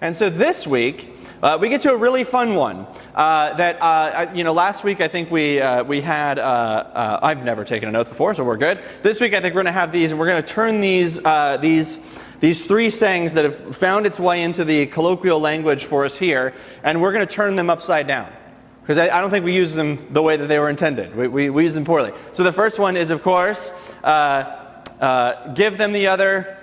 And so this week, we get to a really fun one. Last week I think we had. I've never taken an oath before, so we're good. This week I think we're going to have these, and we're going to turn these three sayings that have found its way into the colloquial language for us here, and we're going to turn them upside down. Because I don't think we use them the way that they were intended. We use them poorly. So the first one is, of course, give them the other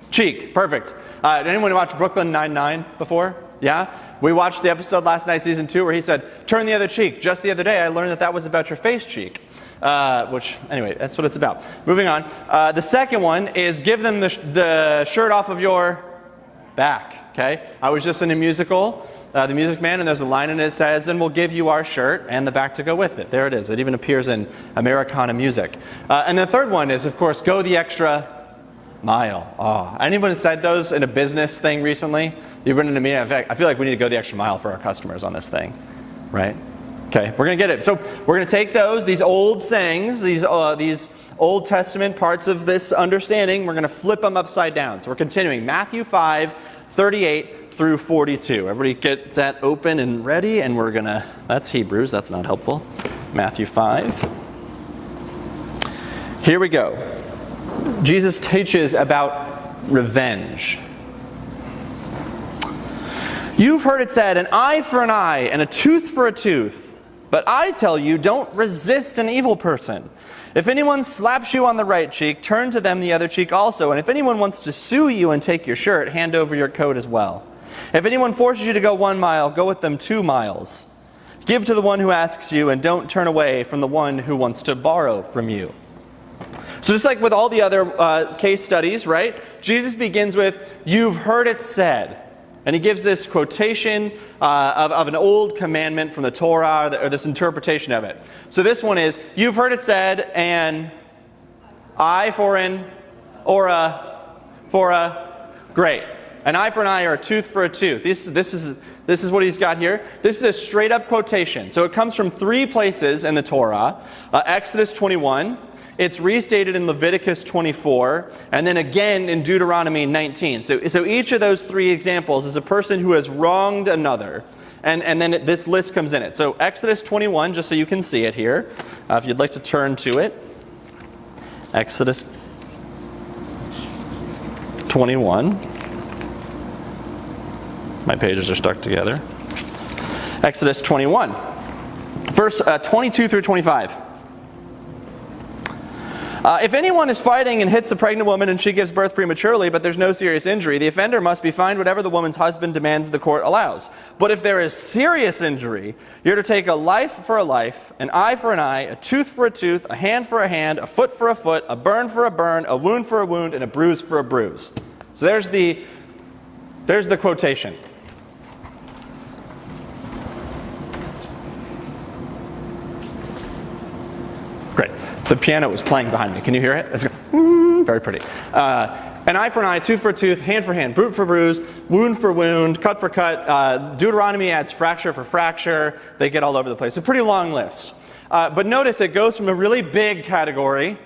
cheek. Perfect. Did anyone watch Brooklyn Nine-Nine before? Yeah? We watched the episode last night, season 2, where he said, turn the other cheek. Just the other day, I learned that was about your face cheek. Anyway, that's what it's about. Moving on. The second one is give them the shirt off of your back. Okay? I was just in a musical, The Music Man, and there's a line in it that says, and we'll give you our shirt and the back to go with it. There it is. It even appears in Americana music. And the third one is, of course, go the extra mile. Oh, anyone said those in a business thing recently? You've been in a meeting. In fact, I feel like we need to go the extra mile for our customers on this thing, right? Okay, we're going to get it. So we're going to take these old sayings, these Old Testament parts of this understanding, we're going to flip them upside down. So we're continuing. Matthew 5:38 through 42. Everybody get that open and ready, and we're going to, that's Hebrews, that's not helpful. Matthew 5. Here we go. Jesus teaches about revenge. You've heard it said, an eye for an eye and a tooth for a tooth. But I tell you, don't resist an evil person. If anyone slaps you on the right cheek, turn to them the other cheek also. And if anyone wants to sue you and take your shirt, hand over your coat as well. If anyone forces you to go 1 mile, go with them 2 miles. Give to the one who asks you, and don't turn away from the one who wants to borrow from you. So just like with all the other case studies, right? Jesus begins with, you've heard it said. And he gives this quotation of an old commandment from the Torah, or this interpretation of it. So this one is, you've heard it said, an eye for an, or a for a, great. An eye for an eye or a tooth for a tooth. This is what he's got here. This is a straight up quotation. So it comes from 3 places in the Torah. Exodus 21. It's restated in Leviticus 24, and then again in Deuteronomy 19. So each of those 3 examples is a person who has wronged another, and then this list comes in it. So Exodus 21, just so you can see it here, if you'd like to turn to it. Exodus 21. My pages are stuck together. Exodus 21, verse 22 through 25. If anyone is fighting and hits a pregnant woman and she gives birth prematurely, but there's no serious injury, the offender must be fined whatever the woman's husband demands the court allows. But if there is serious injury, you're to take a life for a life, an eye for an eye, a tooth for a tooth, a hand for a hand, a foot for a foot, a burn for a burn, a wound for a wound, and a bruise for a bruise. So there's the quotation. Great. The piano was playing behind me. Can you hear it? It's very pretty. An eye for an eye, tooth for a tooth, hand for hand, bruise for bruise, wound for wound, cut for cut. Deuteronomy adds fracture for fracture. They get all over the place. It's a pretty long list. But notice it goes from a really big category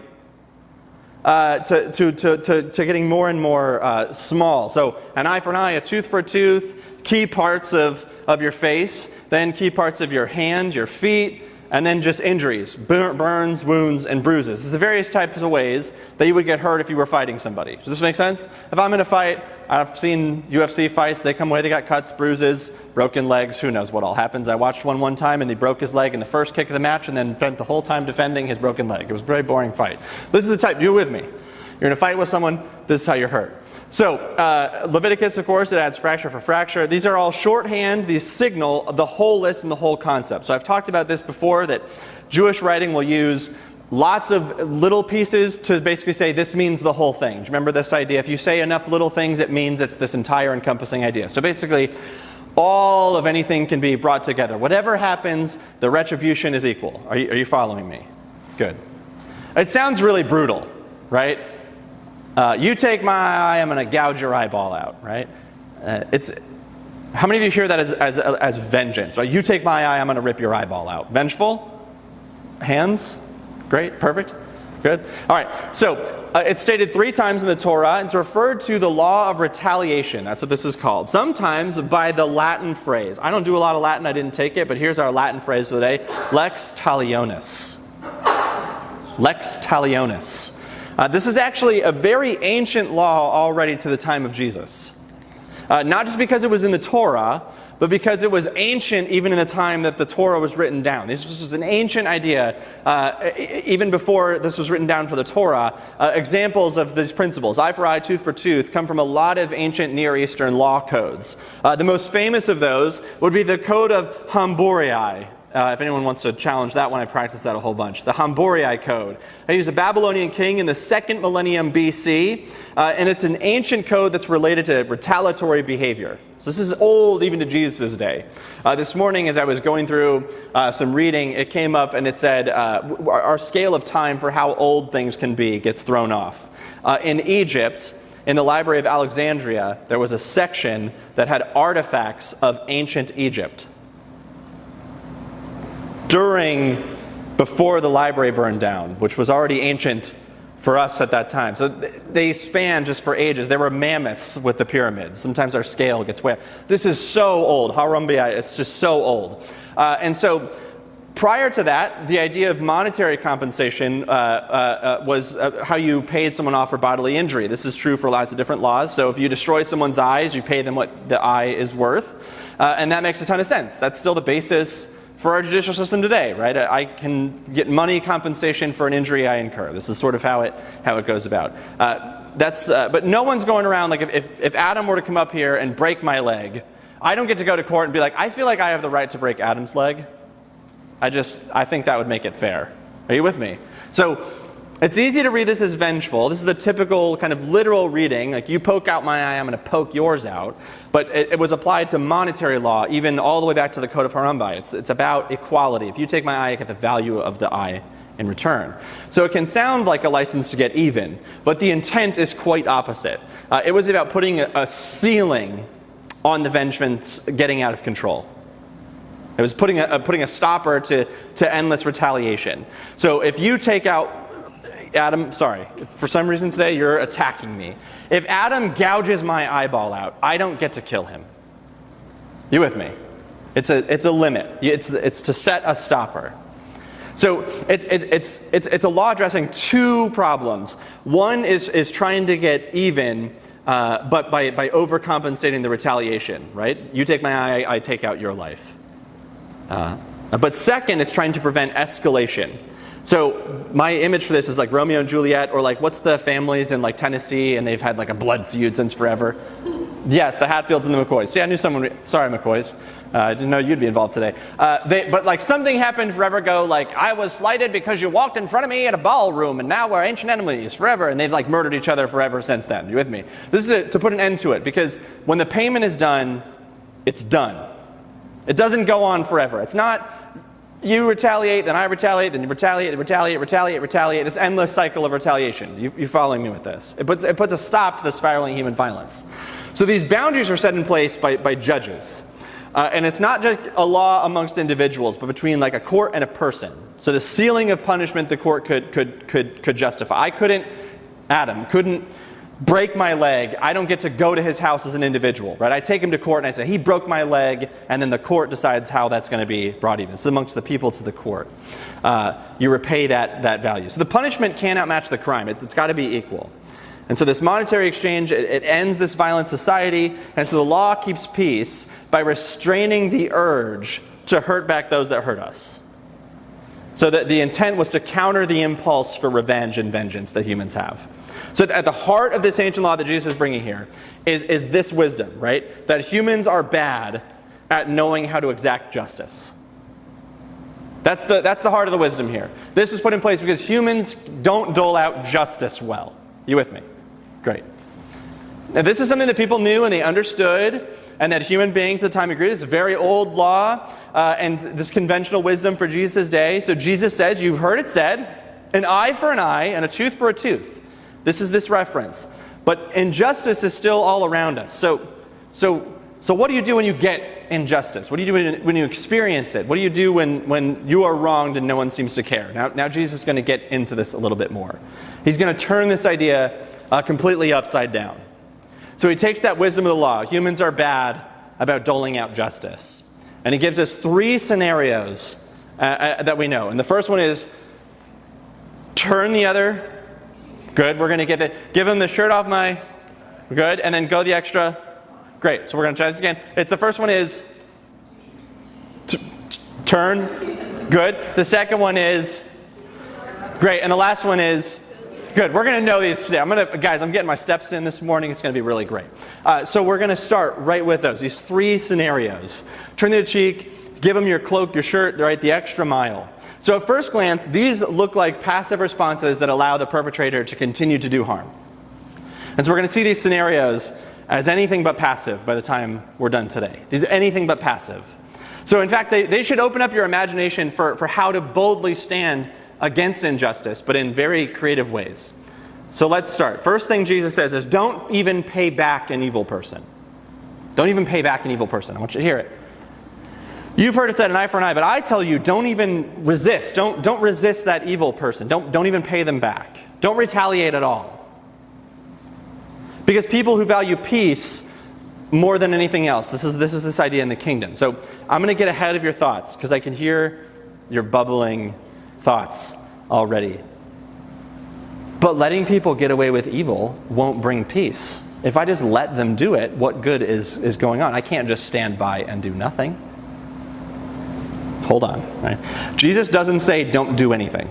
to getting more and more small. So an eye for an eye, a tooth for a tooth, key parts of your face, then key parts of your hand, your feet, and then just injuries, burns, wounds, and bruises. It's the various types of ways that you would get hurt if you were fighting somebody. Does this make sense? If I'm in a fight, I've seen UFC fights, they come away, they got cuts, bruises, broken legs, who knows what all happens. I watched one time and he broke his leg in the first kick of the match and then spent the whole time defending his broken leg. It was a very boring fight. This is the type, you with me. You're in a fight with someone, this is how you're hurt. So, Leviticus, of course, it adds fracture for fracture. These are all shorthand, these signal the whole list and the whole concept. So I've talked about this before, that Jewish writing will use lots of little pieces to basically say this means the whole thing. Do you remember this idea? If you say enough little things, it means it's this entire encompassing idea. So basically, all of anything can be brought together. Whatever happens, the retribution is equal. Are you following me? Good. It sounds really brutal, right? You take my eye, I'm going to gouge your eyeball out, right? How many of you hear that as vengeance? Right? You take my eye, I'm going to rip your eyeball out. Vengeful? Hands? Great, perfect. Good? All right, so it's stated 3 times in the Torah, and it's referred to the law of retaliation. That's what this is called. Sometimes by the Latin phrase. I don't do a lot of Latin, I didn't take it, but here's our Latin phrase for the day. Lex talionis. Lex talionis. This is actually a very ancient law already to the time of Jesus. Not just because it was in the Torah, but because it was ancient even in the time that the Torah was written down. This was an ancient idea, even before this was written down for the Torah. Examples of these principles, eye for eye, tooth for tooth, come from a lot of ancient Near Eastern law codes. The most famous of those would be the Code of Hamborii. If anyone wants to challenge that one, I practiced that a whole bunch. The Hamborii Code. He was a Babylonian king in the 2nd millennium BC, and it's an ancient code that's related to retaliatory behavior. So this is old even to Jesus' day. This morning as I was going through some reading, it came up and it said our scale of time for how old things can be gets thrown off. In Egypt, in the Library of Alexandria, there was a section that had artifacts of ancient Egypt. Before the library burned down, which was already ancient for us at that time. So they span just for ages. There were mammoths with the pyramids. Sometimes our scale gets way. This is so old. Hammurabi, it's just so old. And so prior to that, the idea of monetary compensation was how you paid someone off for bodily injury. This is true for lots of different laws. So if you destroy someone's eyes, you pay them what the eye is worth. And that makes a ton of sense. That's still the basis for our judicial system today, right? I can get money compensation for an injury I incur. This is sort of how it goes about. But no one's going around like if Adam were to come up here and break my leg, I don't get to go to court and be like, I feel like I have the right to break Adam's leg. I think that would make it fair. Are you with me? So it's easy to read this as vengeful. This is the typical kind of literal reading. Like, you poke out my eye, I'm going to poke yours out. But it was applied to monetary law, even all the way back to the Code of Hammurabi. It's about equality. If you take my eye, I get the value of the eye in return. So it can sound like a license to get even, but the intent is quite opposite. It was about putting a ceiling on the vengeance getting out of control. It was putting a stopper to endless retaliation. So if you take out Adam, sorry, for some reason today you're attacking me. If Adam gouges my eyeball out, I don't get to kill him. You with me? It's a limit. It's to set a stopper. So it's a law addressing 2 problems. One is trying to get even, but by overcompensating the retaliation. Right? You take my eye, I take out your life. But second, it's trying to prevent escalation. So my image for this is like Romeo and Juliet, or like, what's the families in like Tennessee and they've had like a blood feud since forever? Yes, the Hatfields and the McCoys. See, I knew someone. Sorry, McCoys. I didn't know you'd be involved today. But like something happened forever ago. Like, I was slighted because you walked in front of me at a ballroom, and now we're ancient enemies forever. And they've like murdered each other forever since then. You with me? This is to put an end to it, because when the payment is done, it's done. It doesn't go on forever. It's not. You retaliate, then I retaliate, then you retaliate, retaliate. This endless cycle of retaliation. You following me with this? It puts a stop to the spiraling human violence. So these boundaries were set in place by judges. And it's not just a law amongst individuals, but between like a court and a person. So the ceiling of punishment the court could justify. Adam couldn't break my leg. I don't get to go to his house as an individual, right? I take him to court and I say, he broke my leg, and then the court decides how that's going to be brought even. It's amongst the people to the court. You repay that value. So the punishment cannot match the crime. It's got to be equal. And so this monetary exchange, it ends this violent society, and so the law keeps peace by restraining the urge to hurt back those that hurt us. So that the intent was to counter the impulse for revenge and vengeance that humans have. So at the heart of this ancient law that Jesus is bringing here is this wisdom, right? That humans are bad at knowing how to exact justice. That's the heart of the wisdom here. This is put in place because humans don't dole out justice well. You with me? Great. Now this is something that people knew and they understood, and that human beings at the time agreed. It's a very old law, and this conventional wisdom for Jesus' day. So Jesus says, you've heard it said, an eye for an eye and a tooth for a tooth. This is this reference. But injustice is still all around us. So So what do you do when you get injustice? What do you do when you experience it? What do you do when you are wronged and no one seems to care? Now Jesus is going to get into this a little bit more. He's going to turn this idea completely upside down. So he takes that wisdom of the law. Humans are bad about doling out justice. And he gives us 3 scenarios that we know. And the first one is, turn the other. Good. We're going to give him the shirt off my. Good. And then go the extra. Great. So we're going to try this again. The first one is turn. Good. The second one is great. And the last one is good. We're going to know these today. Guys, I'm getting my steps in this morning. It's going to be really great. So we're going to start right with these 3 scenarios. Turn the other cheek. Give them your cloak, your shirt, right? The extra mile. So at first glance, these look like passive responses that allow the perpetrator to continue to do harm. And so we're going to see these scenarios as anything but passive by the time we're done today. These are anything but passive. So in fact, they should open up your imagination for how to boldly stand against injustice, but in very creative ways. So let's start. First thing Jesus says is, don't even pay back an evil person. Don't even pay back an evil person. I want you to hear it. You've heard it said, an eye for an eye, but I tell you, don't even resist. Don't resist that evil person. Don't even pay them back. Don't retaliate at all. Because people who value peace more than anything else, this is this idea in the kingdom. So I'm going to get ahead of your thoughts because I can hear your bubbling thoughts already. But letting people get away with evil won't bring peace. If I just let them do it, what good is going on? I can't just stand by and do nothing. Hold on. Right? Jesus doesn't say don't do anything.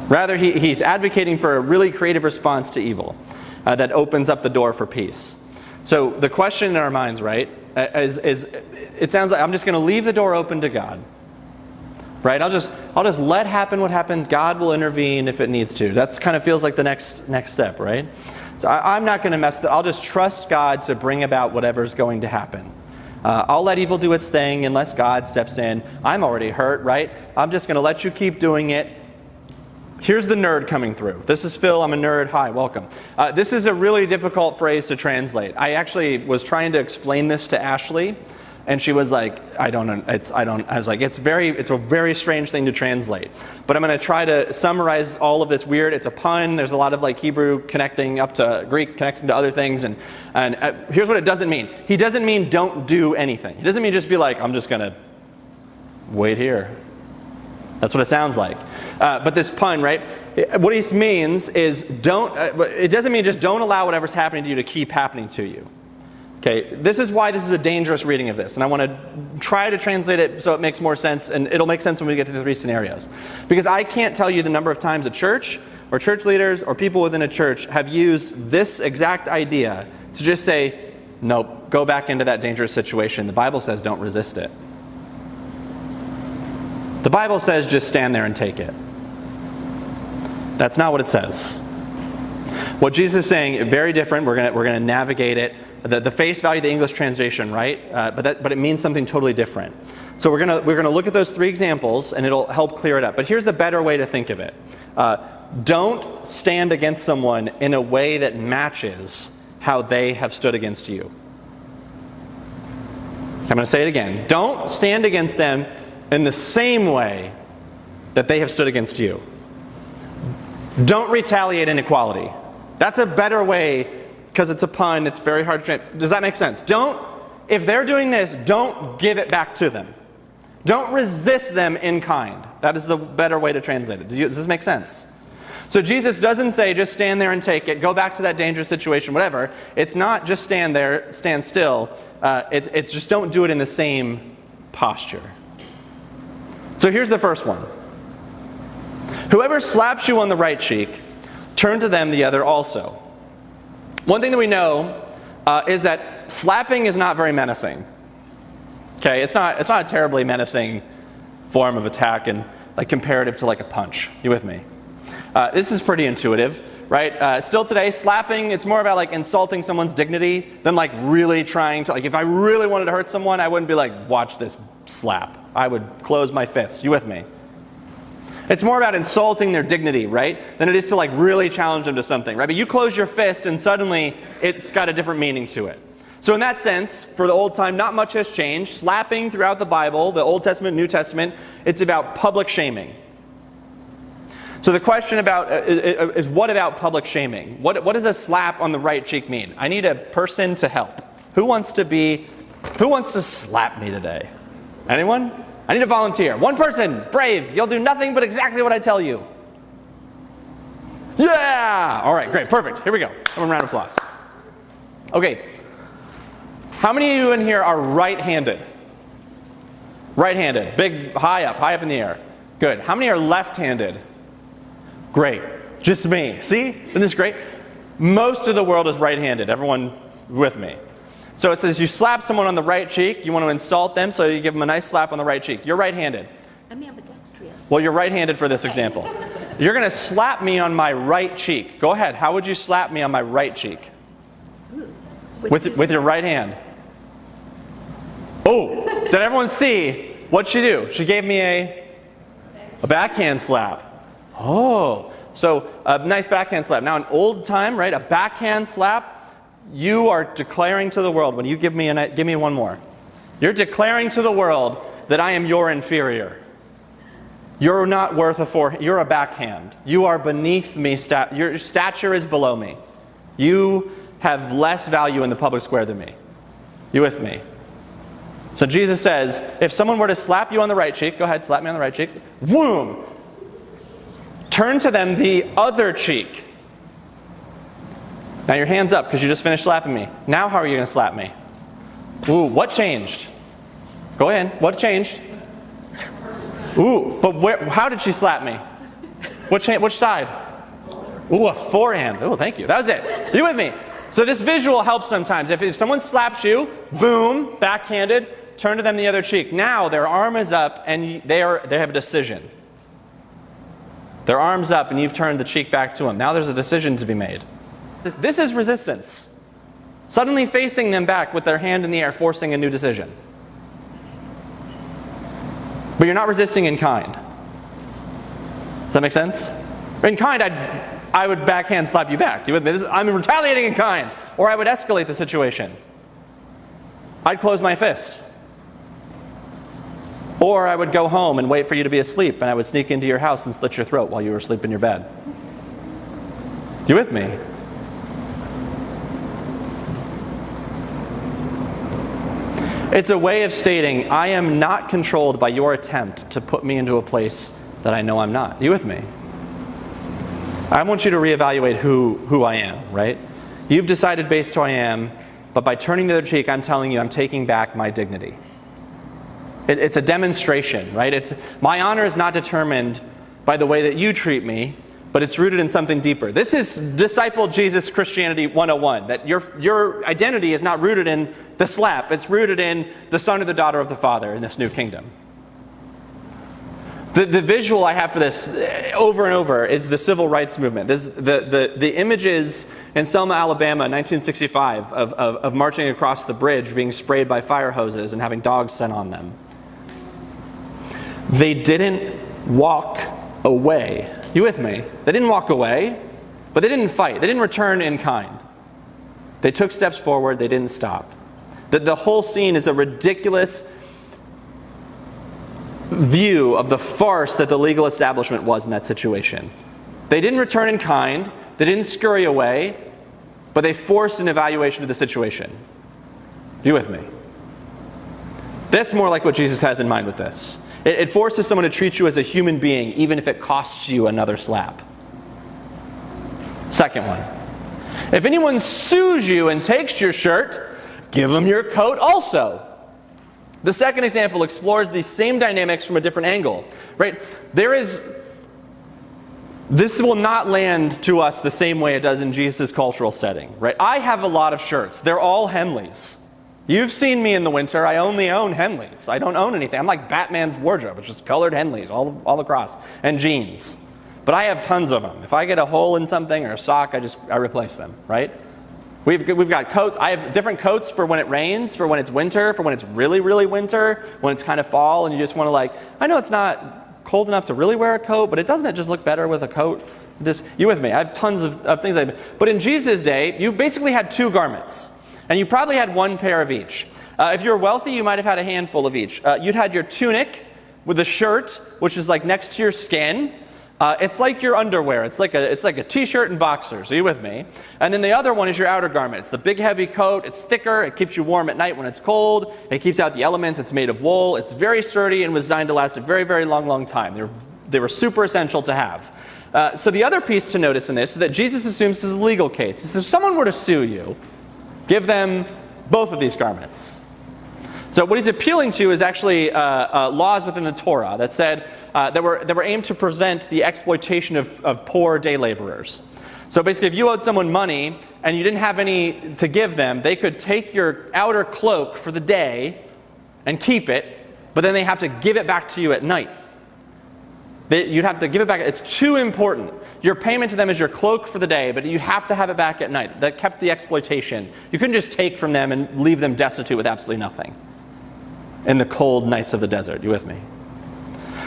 Rather, he's advocating for a really creative response to evil that opens up the door for peace. So the question in our minds, right, is it sounds like I'm just going to leave the door open to God. Right? I'll just let happen what happened. God will intervene if it needs to. That kind of feels like the next step, right? So I'm not going to mess with it. I'll just trust God to bring about whatever's going to happen. I'll let evil do its thing unless God steps in. I'm already hurt, right? I'm just going to let you keep doing it. Here's the nerd coming through. This is Phil. I'm a nerd. Hi, welcome. This is a really difficult phrase to translate. I actually was trying to explain this to Ashley, and she was like, I was like, it's a very strange thing to translate. But I'm going to try to summarize all of this weird. It's a pun. There's a lot of like Hebrew connecting up to Greek, connecting to other things. And here's what it doesn't mean. He doesn't mean don't do anything. He doesn't mean just be like, I'm just going to wait here. That's what it sounds like. But this pun, right? What he means is it doesn't mean just don't allow whatever's happening to you to keep happening to you. Okay, this is why this is a dangerous reading of this. And I want to try to translate it so it makes more sense. And it'll make sense when we get to the 3 scenarios. Because I can't tell you the number of times a church or church leaders or people within a church have used this exact idea to just say, nope, go back into that dangerous situation. The Bible says don't resist it. The Bible says just stand there and take it. That's not what it says. What Jesus is saying, very different. We're going to navigate it. The face value of the English translation, right? But it means something totally different. So we're going to look at those 3 examples, and it'll help clear it up. But here's the better way to think of it. Don't stand against someone in a way that matches how they have stood against you. I'm going to say it again. Don't stand against them in the same way that they have stood against you. Don't retaliate inequality. That's a better way, because it's a pun, it's very hard to... Does that make sense? If they're doing this, don't give it back to them. Don't resist them in kind. That is the better way to translate it. Does this make sense? So Jesus doesn't say just stand there and take it, go back to that dangerous situation, whatever. It's not just stand there, stand still. It's just don't do it in the same posture. So here's the first one. Whoever slaps you on the right cheek, turn to them the other also. One thing that we know is that slapping is not very menacing. Okay, it's not a terribly menacing form of attack and like comparative to like a punch. You with me? This is pretty intuitive, right? Still today, slapping, it's more about like insulting someone's dignity than like really trying to, like if I really wanted to hurt someone, I wouldn't be like, watch this slap. I would close my fist. You with me? It's more about insulting their dignity, right? Than it is to like really challenge them to something, right? But you close your fist and suddenly it's got a different meaning to it. So in that sense, for the Old Time, not much has changed. Slapping throughout the Bible, the Old Testament, New Testament, it's about public shaming. So the question is what about public shaming? What does a slap on the right cheek mean? I need a person to help. Who wants to slap me today? Anyone? I need a volunteer. One person, brave. You'll do nothing but exactly what I tell you. Yeah! All right, great, perfect. Here we go. One round of applause. Okay. How many of you in here are right-handed? Right-handed. Big, high up in the air. Good. How many are left-handed? Great. Just me. See? Isn't this great? Most of the world is right-handed. Everyone with me. So it says you slap someone on the right cheek. You want to insult them, so you give them a nice slap on the right cheek. You're right-handed. I'm ambidextrous. Well, you're right-handed for this example. You're going to slap me on my right cheek. Go ahead. How would you slap me on my right cheek? With your right hand. Oh, did everyone see? What'd she do? She gave me a backhand slap. Oh, so a nice backhand slap. Now in old time, right, a backhand slap, you are declaring to the world, when you give me one more. You're declaring to the world that I am your inferior. You're not worth a forehand. You're a backhand. You are beneath me. Your stature is below me. You have less value in the public square than me. You with me? So Jesus says, if someone were to slap you on the right cheek, go ahead, slap me on the right cheek. Boom! Turn to them the other cheek. Now your hand's up because you just finished slapping me. Now how are you going to slap me? Ooh, what changed? Go ahead. What changed? Ooh, but how did she slap me? Which side? Ooh, a forehand. Oh, thank you. That was it. You with me? So this visual helps sometimes. If someone slaps you, boom, backhanded, turn to them the other cheek. Now their arm is up and they have a decision. Their arm's up and you've turned the cheek back to them. Now there's a decision to be made. This is resistance. Suddenly facing them back with their hand in the air, forcing a new decision. But you're not resisting in kind. Does that make sense? In kind, I would backhand slap you back. I'm retaliating in kind. Or I would escalate the situation. I'd close my fist. Or I would go home and wait for you to be asleep, and I would sneak into your house and slit your throat while you were asleep in your bed. You with me? It's a way of stating, I am not controlled by your attempt to put me into a place that I know I'm not. You with me? I want you to reevaluate who I am, right? You've decided based who I am, but by turning the other cheek, I'm telling you I'm taking back my dignity. It's a demonstration, right? My honor is not determined by the way that you treat me, but it's rooted in something deeper. This is disciple Jesus Christianity 101, that your identity is not rooted in the slap. It's rooted in the son or the daughter of the Father in this new kingdom. The visual I have for this over and over is the civil rights movement. The images in Selma, Alabama, 1965, of marching across the bridge, being sprayed by fire hoses and having dogs sent on them. They didn't walk away. You with me? They didn't walk away, but they didn't fight. They didn't return in kind. They took steps forward. They didn't stop. The whole scene is a ridiculous view of the farce that the legal establishment was in that situation. They didn't return in kind. They didn't scurry away, but they forced an evaluation of the situation. You with me? That's more like what Jesus has in mind with this. It forces someone to treat you as a human being, even if it costs you another slap. Second one. If anyone sues you and takes your shirt, give them your coat also. The second example explores these same dynamics from a different angle. Right? This will not land to us the same way it does in Jesus' cultural setting. Right? I have a lot of shirts. They're all Henleys. You've seen me in the winter. I only own Henleys. I don't own anything. I'm like Batman's wardrobe. It's just colored Henleys all across. And jeans. But I have tons of them. If I get a hole in something or a sock, I replace them. Right? We've got coats. I have different coats for when it rains, for when it's winter, for when it's really, really winter, when it's kind of fall, and you just want to I know it's not cold enough to really wear a coat, but doesn't it just look better with a coat? You with me? I have tons of things. But in Jesus' day, you basically had two garments. and you probably had one pair of each. If you were wealthy, you might have had a handful of each. You'd had your tunic with a shirt, which is like next to your skin. It's like your underwear. It's like a t-shirt and boxers. Are you with me? And then the other one is your outer garment. It's the big heavy coat. It's thicker. It keeps you warm at night when it's cold. It keeps out the elements. It's made of wool. It's very sturdy and was designed to last a very, very long, long time. They were super essential to have. So the other piece to notice in this is that Jesus assumes this is a legal case. He says if someone were to sue you, give them both of these garments. So what he's appealing to is actually laws within the Torah that said that were aimed to prevent the exploitation of poor day laborers. So basically, if you owed someone money and you didn't have any to give them, they could take your outer cloak for the day and keep it, but then they have to give it back to you at night. You'd have to give it back. It's too important. Your payment to them is your cloak for the day, but you have to have it back at night. That kept the exploitation. You couldn't just take from them and leave them destitute with absolutely nothing in the cold nights of the desert. You with me?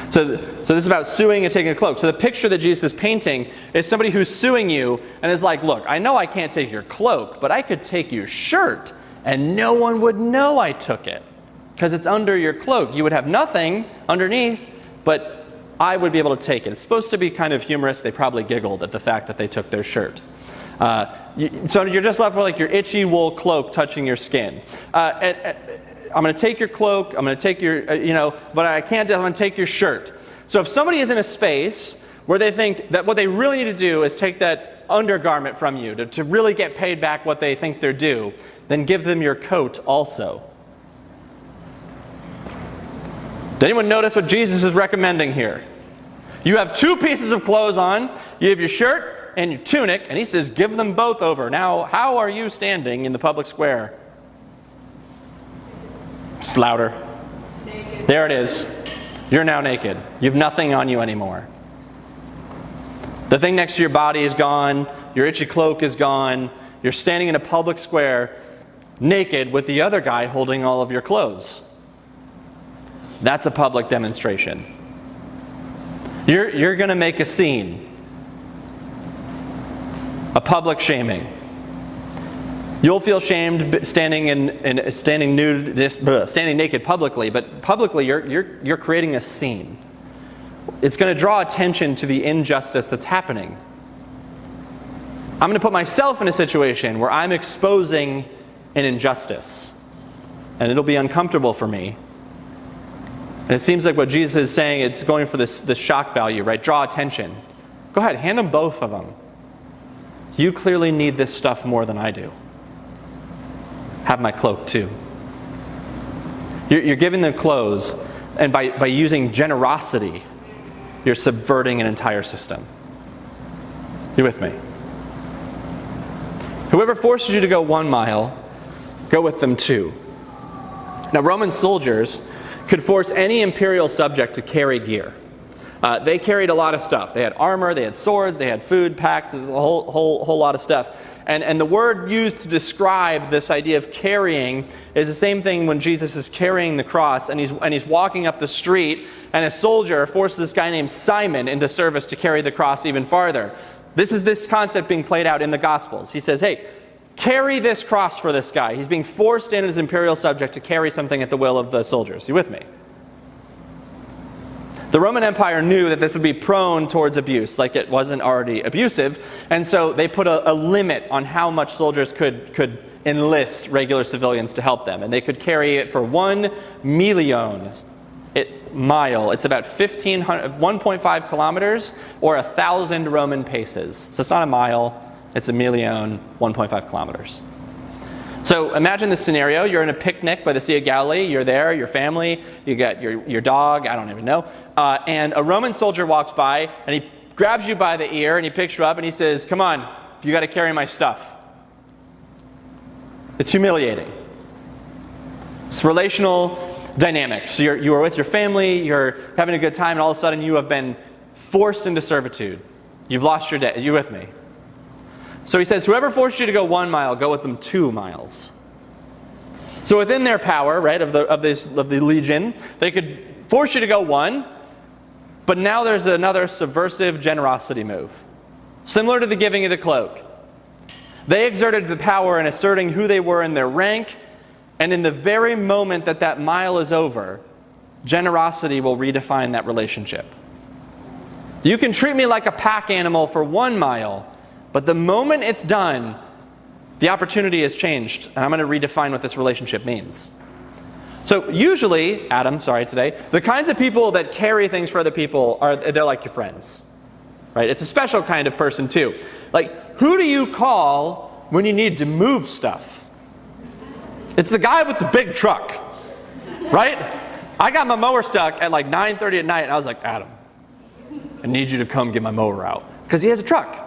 So this is about suing and taking a cloak. So the picture that Jesus is painting is somebody who's suing you and is like, look, I know I can't take your cloak, but I could take your shirt and no one would know I took it because it's under your cloak. You would have nothing underneath, but I would be able to take it. It's supposed to be kind of humorous. They probably giggled at the fact that they took their shirt. So you're just left with like your itchy wool cloak touching your skin. I'm going to take your cloak, I'm going to take your, but I'm going to take your shirt. So if somebody is in a space where they think that what they really need to do is take that undergarment from you to really get paid back what they think they're due, then give them your coat also. Did anyone notice what Jesus is recommending here? You have two pieces of clothes on, you have your shirt and your tunic, and he says give them both over. Now, how are you standing in the public square? Just louder. Naked. There it is. You're now naked. You have nothing on you anymore. The thing next to your body is gone. Your itchy cloak is gone. You're standing in a public square naked with the other guy holding all of your clothes. That's a public demonstration. You're going to make a scene. A public shaming. You'll feel shamed standing standing naked publicly, but publicly you're creating a scene. It's going to draw attention to the injustice that's happening. I'm going to put myself in a situation where I'm exposing an injustice, and it'll be uncomfortable for me. And it seems like what Jesus is saying, it's going for this shock value, right? Draw attention. Go ahead, hand them both of them. You clearly need this stuff more than I do. Have my cloak too. You're giving them clothes, and by using generosity, you're subverting an entire system. You with me? Whoever forces you to go 1 mile, go with them 2. Now, Roman soldiers could force any imperial subject to carry gear. They carried a lot of stuff. They had armor, they had swords, they had food packs, a whole lot of stuff. And the word used to describe this idea of carrying is the same thing when Jesus is carrying the cross and he's walking up the street and a soldier forces this guy named Simon into service to carry the cross even farther. This is this concept being played out in the Gospels. He says, hey, carry this cross for this guy. He's being forced in as imperial subject to carry something at the will of the soldiers. You with me? The Roman Empire knew that this would be prone towards abuse, like it wasn't already abusive, and so they put a limit on how much soldiers could enlist regular civilians to help them, and they could carry it for 1 million mile. It's about 1.5 kilometers or 1,000 Roman paces. So it's not a mile, it's 1.5 kilometers. So imagine this scenario. You're in a picnic by the Sea of Galilee. You're there, your family, you got your dog, I don't even know. And a Roman soldier walks by and he grabs you by the ear and he picks you up and he says, come on, you got to carry my stuff. It's humiliating. It's relational dynamics. So you are with your family, you're having a good time, and all of a sudden you have been forced into servitude. You've lost your day. Are you with me? So he says, whoever forced you to go 1 mile, go with them 2 miles. So within their power, right, of the legion, they could force you to go 1, but now there's another subversive generosity move, similar to the giving of the cloak. They exerted the power in asserting who they were in their rank, and in the very moment that that mile is over, generosity will redefine that relationship. You can treat me like a pack animal for 1 mile, but the moment it's done, the opportunity has changed, and I'm going to redefine what this relationship means. So usually, today, the kinds of people that carry things for other people they're like your friends, right? It's a special kind of person too. Like, who do you call when you need to move stuff? It's the guy with the big truck, right? I got my mower stuck at like 9:30 at night, and I was like, Adam, I need you to come get my mower out, because he has a truck.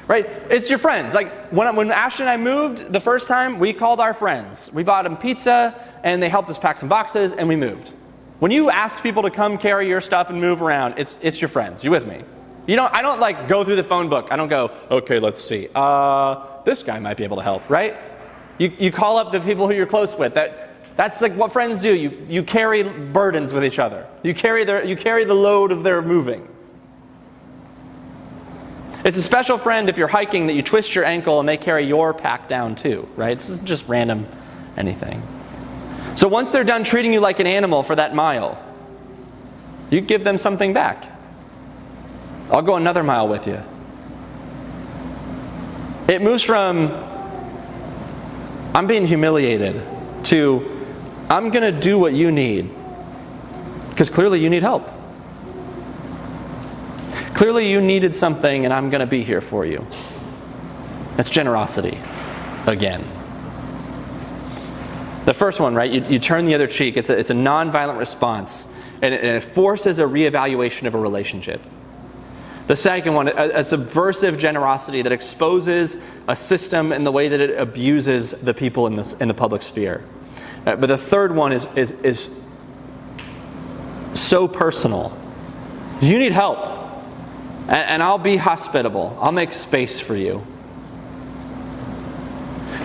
Right? It's your friends. Like when Ashton and I moved the first time, we called our friends. We bought them pizza, and they helped us pack some boxes, and we moved. When you ask people to come carry your stuff and move around, it's your friends. You with me? I don't like go through the phone book. I don't go, okay, let's see. This guy might be able to help, right? You call up the people who you're close with. That's like what friends do. You carry burdens with each other. You carry the load of their moving. It's a special friend if you're hiking that you twist your ankle and they carry your pack down too, right? This isn't just random anything. So once they're done treating you like an animal for that mile, you give them something back. I'll go another mile with you. It moves from I'm being humiliated to I'm going to do what you need, because clearly you need help. Clearly you needed something, and I'm going to be here for you. That's generosity, again. The first one, right? You turn the other cheek. It's a nonviolent response, and it forces a reevaluation of a relationship. The second one, a subversive generosity that exposes a system in the way that it abuses the people in the public sphere. But the third one is so personal. You need help. And I'll be hospitable. I'll make space for you.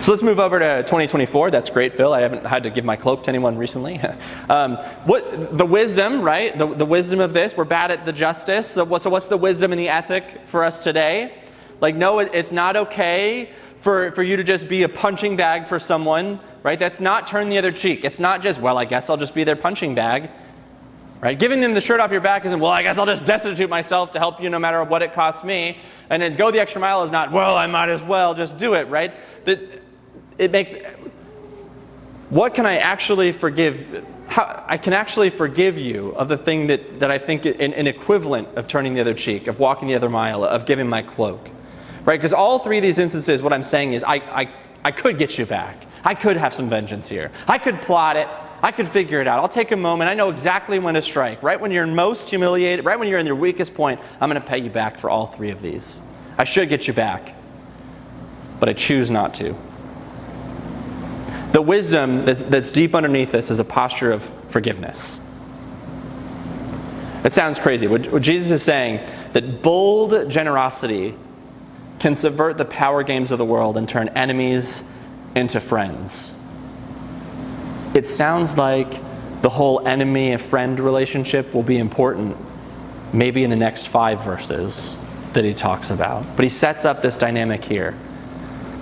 So let's move over to 2024. That's great, Phil. I haven't had to give my cloak to anyone recently. What the wisdom, right? The wisdom of this. We're bad at the justice. So what's the wisdom and the ethic for us today? Like, no, it's not okay for you to just be a punching bag for someone, right? That's not turn the other cheek. It's not just, well, I guess I'll just be their punching bag. Right? Giving them the shirt off your back isn't, well, I guess I'll just destitute myself to help you no matter what it costs me. And then go the extra mile is not, well, I might as well just do it, right? It makes, what can I actually forgive? I can actually forgive you of the thing that I think an equivalent of turning the other cheek, of walking the other mile, of giving my cloak. Right? Because all three of these instances, what I'm saying is I could get you back. I could have some vengeance here. I could plot it. I could figure it out. I'll take a moment. I know exactly when to strike. Right when you're most humiliated, right when you're in your weakest point, I'm going to pay you back for all three of these. I should get you back, but I choose not to. The wisdom that's deep underneath this is a posture of forgiveness. It sounds crazy. What Jesus is saying, that bold generosity can subvert the power games of the world and turn enemies into friends. It sounds like the whole enemy-friend relationship will be important maybe in the next 5 verses that he talks about. But he sets up this dynamic here,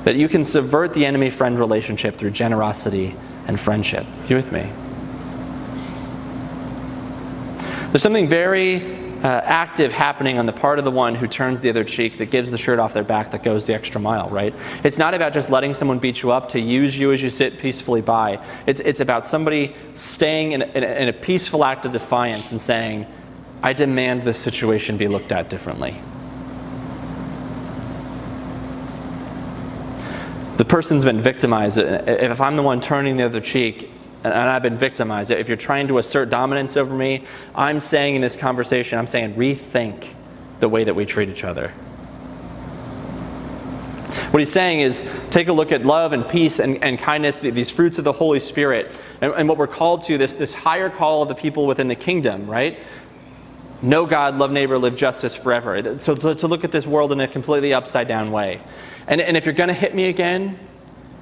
that you can subvert the enemy-friend relationship through generosity and friendship. You with me? There's something very active happening on the part of the one who turns the other cheek, that gives the shirt off their back, that goes the extra mile, right? It's not about just letting someone beat you up to use you as you sit peacefully by. It's about somebody staying in a peaceful act of defiance and saying, I demand this situation be looked at differently. The person's been victimized. If I'm the one turning the other cheek, and I've been victimized, if you're trying to assert dominance over me, I'm saying in this conversation, I'm saying rethink the way that we treat each other. What he's saying is, take a look at love and peace and kindness, these fruits of the Holy Spirit, and what we're called to, this higher call of the people within the kingdom, right? Know God, love neighbor, live justice forever. So to look at this world in a completely upside down way. And if you're going to hit me again,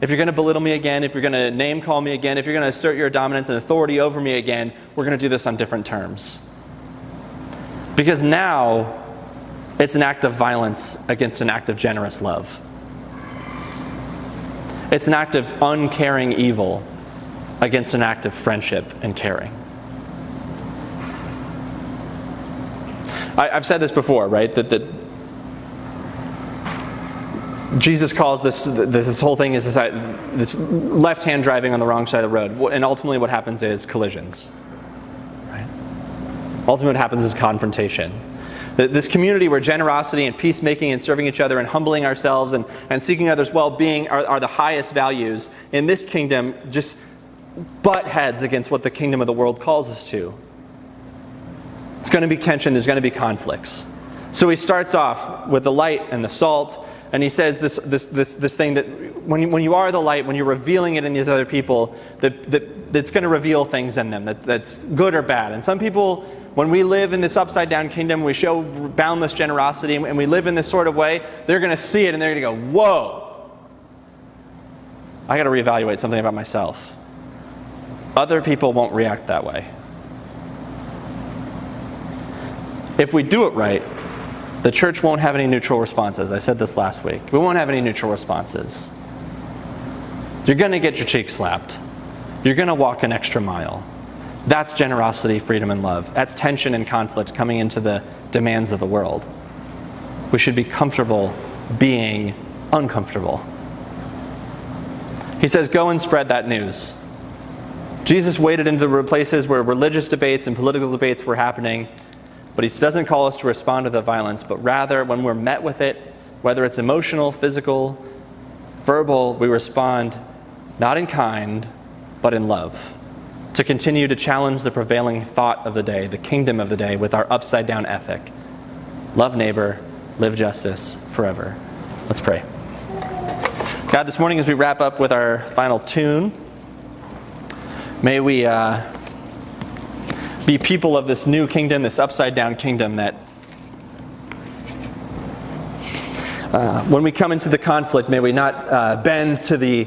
if you're going to belittle me again, if you're going to name call me again, if you're going to assert your dominance and authority over me again, we're going to do this on different terms. Because now it's an act of violence against an act of generous love. It's an act of uncaring evil against an act of friendship and caring. I've said this before, right? That Jesus calls this whole thing is this left hand driving on the wrong side of the road, and ultimately what happens is collisions. Right? Ultimately what happens is confrontation. This community where generosity and peacemaking and serving each other and humbling ourselves and seeking others' well-being are the highest values. In this kingdom, just butt heads against what the kingdom of the world calls us to. It's going to be tension, there's going to be conflicts. So he starts off with the light and the salt, and he says this thing that when you are the light, when you're revealing it in these other people, that's going to reveal things in them that's good or bad. And some people, when we live in this upside down kingdom, we show boundless generosity, and we live in this sort of way, they're going to see it and they're going to go, whoa, I got to reevaluate something about myself. Other people won't react that way. If we do it right, the church won't have any neutral responses. I said this last week. We won't have any neutral responses. You're going to get your cheek slapped. You're going to walk an extra mile. That's generosity, freedom, and love. That's tension and conflict coming into the demands of the world. We should be comfortable being uncomfortable. He says, go and spread that news. Jesus waded into the places where religious debates and political debates were happening, but he doesn't call us to respond to the violence, but rather when we're met with it, whether it's emotional, physical, verbal, we respond not in kind, but in love, to continue to challenge the prevailing thought of the day, the kingdom of the day, with our upside-down ethic. Love neighbor, live justice forever. Let's pray. God, this morning as we wrap up with our final tune, may we be people of this new kingdom, this upside-down kingdom, that when we come into the conflict, may we not bend to the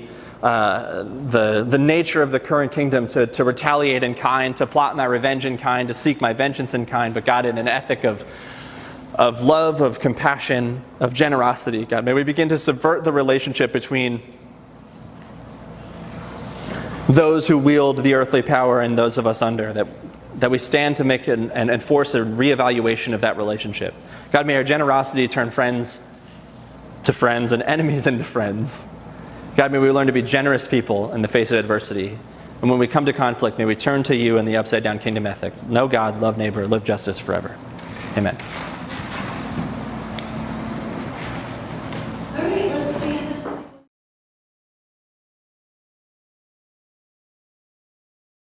nature of the current kingdom to retaliate in kind, to plot my revenge in kind, to seek my vengeance in kind, but God, in an ethic of love, of compassion, of generosity. God, may we begin to subvert the relationship between those who wield the earthly power and those of us under, that we stand to make and enforce a reevaluation of that relationship. God, may our generosity turn friends to friends and enemies into friends. God, may we learn to be generous people in the face of adversity. And when we come to conflict, may we turn to you in the upside-down kingdom ethic. Know God, love neighbor, live justice forever. Amen.